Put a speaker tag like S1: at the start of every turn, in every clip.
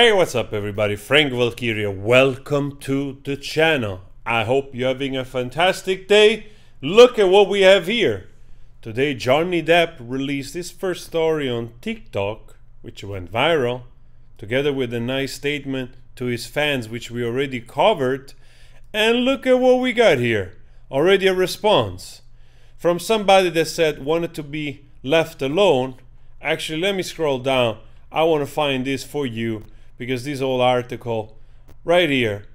S1: Hey, what's up everybody? Frank Valkyria. Welcome to the channel. I hope you're having a fantastic day. Look at what we have here. Today Johnny Depp released his first story on TikTok, which went viral, together with a nice statement to his fans, which we already covered. And look at what we got here. Already a response from somebody that said wanted to be left alone. Actually, let me scroll down. I want to find this for you, because this whole article right here.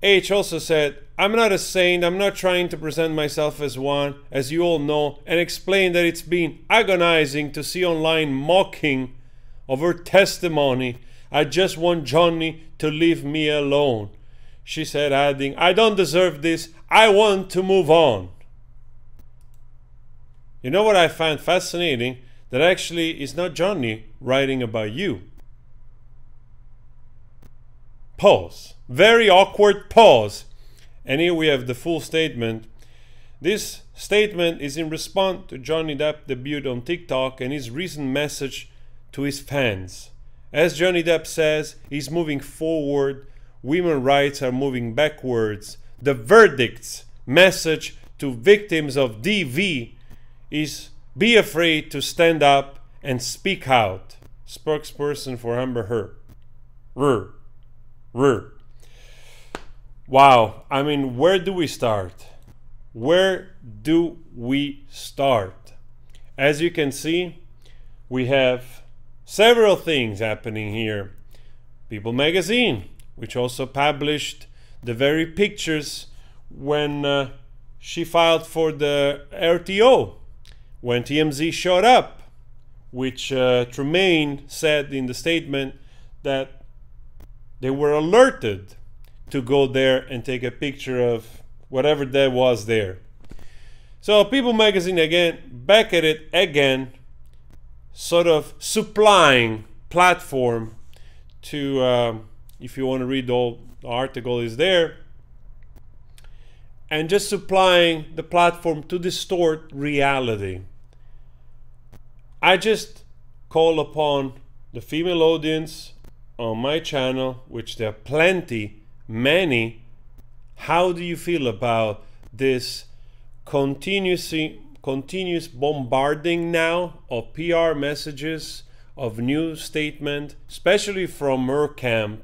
S1: H also said, I'm not a saint, I'm not trying to present myself as one, as you all know, and explained that it's been agonizing to see online mocking of her testimony. I just want Johnny to leave me alone. She said, adding, I don't deserve this, I want to move on. You know what I find fascinating? That actually is not Johnny writing about you. Pause. Very awkward pause. And here we have the full statement. This statement is in response to Johnny Depp's debut on TikTok and his recent message to his fans. As Johnny Depp says, he's moving forward. Women's rights are moving backwards. The verdict's message to victims of DV is be afraid to stand up and speak out. Spokesperson for Amber Heard. Wow, I mean, where do we start? Where do we start? As you can see, we have several things happening here. People magazine, which also published the very pictures when she filed for the RTO, when TMZ showed up, which Tremaine said in the statement that they were alerted to go there and take a picture of whatever that was there. So People magazine again, back at it again, sort of supplying platform to, if you want to read the whole article is there, and just supplying the platform to distort reality. I just call upon the female audience on my channel, which there are plenty, many. How do you feel about this continuous bombarding now of PR messages, of news statement, especially from her camp,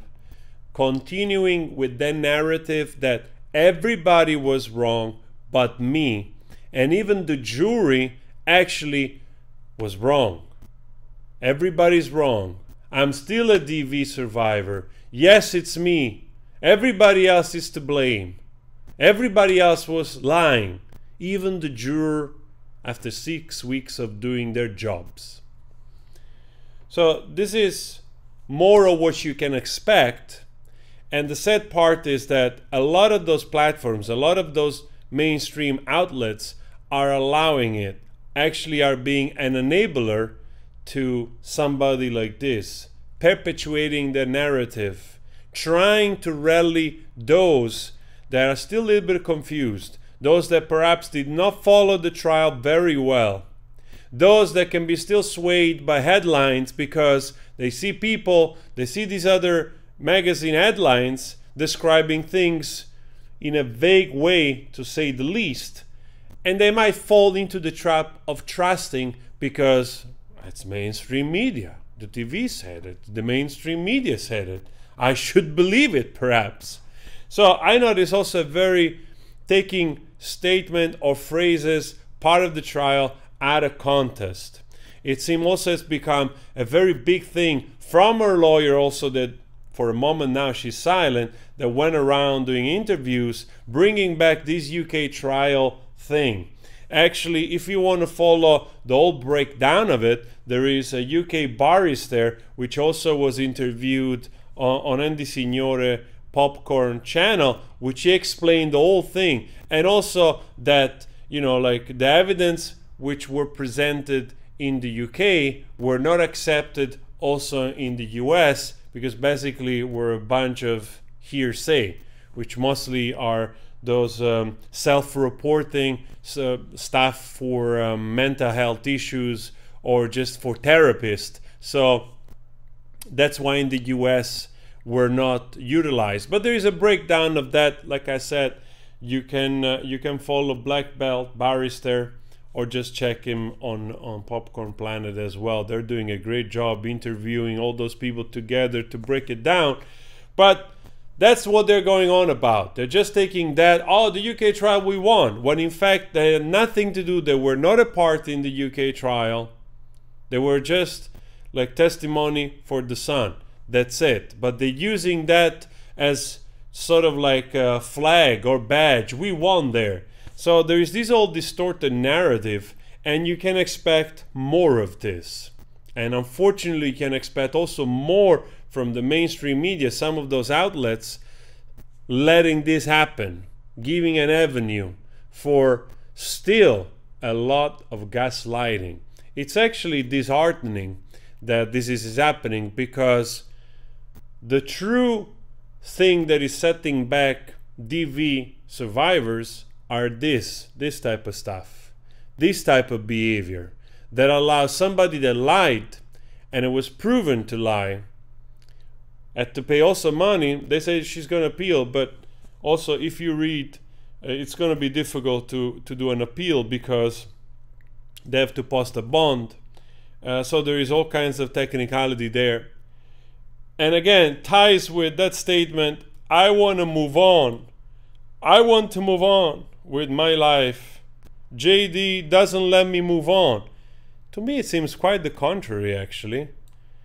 S1: continuing with the narrative that everybody was wrong but me, and even the jury actually was wrong. Everybody's wrong. I'm still a DV survivor. Yes, it's me. Everybody else is to blame. Everybody else was lying. Even the juror after 6 weeks of doing their jobs. So this is more of what you can expect. And the sad part is that a lot of those platforms, a lot of those mainstream outlets are allowing it, actually are being an enabler to somebody like this, perpetuating the narrative, trying to rally those that are still a little bit confused, those that perhaps did not follow the trial very well, those that can be still swayed by headlines because they see people, they see these other magazine headlines describing things in a vague way, to say the least, and they might fall into the trap of trusting because it's mainstream media. The TV said it, the mainstream media said it. I should believe it, perhaps. So I know there's also a very taking statement or phrases, part of the trial, out of context. It seems also it's become a very big thing from her lawyer also, that for a moment now she's silent, that went around doing interviews, bringing back this UK trial thing. Actually, if you want to follow the whole breakdown of it, there is a UK barrister which also was interviewed on Andy Signore Popcorn channel, which he explained the whole thing, and also that, you know, like the evidence which were presented in the UK were not accepted also in the US, because basically were a bunch of hearsay, which mostly are those self-reporting stuff for mental health issues or just for therapists. So that's why in the US were not utilized. But there is a breakdown of that. Like I said, you can follow Black Belt Barrister, or just check him on Popcorn Planet as well. They're doing a great job interviewing all those people together to break it down. But that's what they're going on about. They're just taking that, oh, the UK trial, we won, when in fact they had nothing to do. They were not a part in the UK trial. They were just like testimony for the Sun. That's it. But they're using that as sort of like a flag or badge. We won there. So there is this old distorted narrative, and you can expect more of this. And unfortunately, you can expect also more from the mainstream media, some of those outlets letting this happen, giving an avenue for still a lot of gaslighting. It's actually disheartening that this is happening, because the true thing that is setting back DV survivors are this type of stuff, this type of behavior that allows somebody that lied, and it was proven to lie, had to pay also money. They say she's going to appeal, but also if you read, it's going to be difficult to do an appeal, because they have to post a bond. So there is all kinds of technicality there. And again, ties with that statement, I want to move on. I want to move on with my life. JD doesn't let me move on. To me, it seems quite the contrary, actually.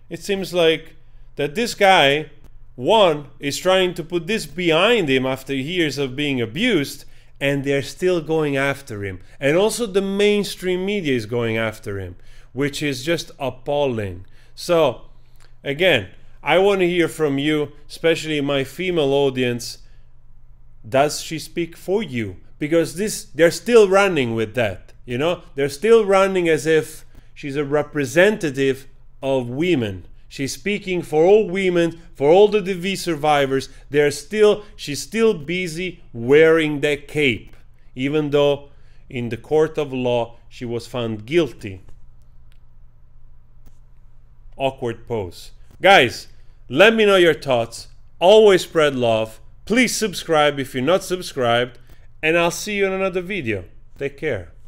S1: It seems like that this guy, one, is trying to put this behind him after years of being abused, and they're still going after him. And also the mainstream media is going after him, which is just appalling. So, again, I want to hear from you, especially my female audience. Does she speak for you? Because they're still running with that, you know? They're still running as if she's a representative of women. She's speaking for all women, for all the DV survivors. She's still busy wearing that cape, even though in the court of law she was found guilty. Awkward pose. Guys, let me know your thoughts. Always spread love. Please subscribe if you're not subscribed, and I'll see you in another video. Take care.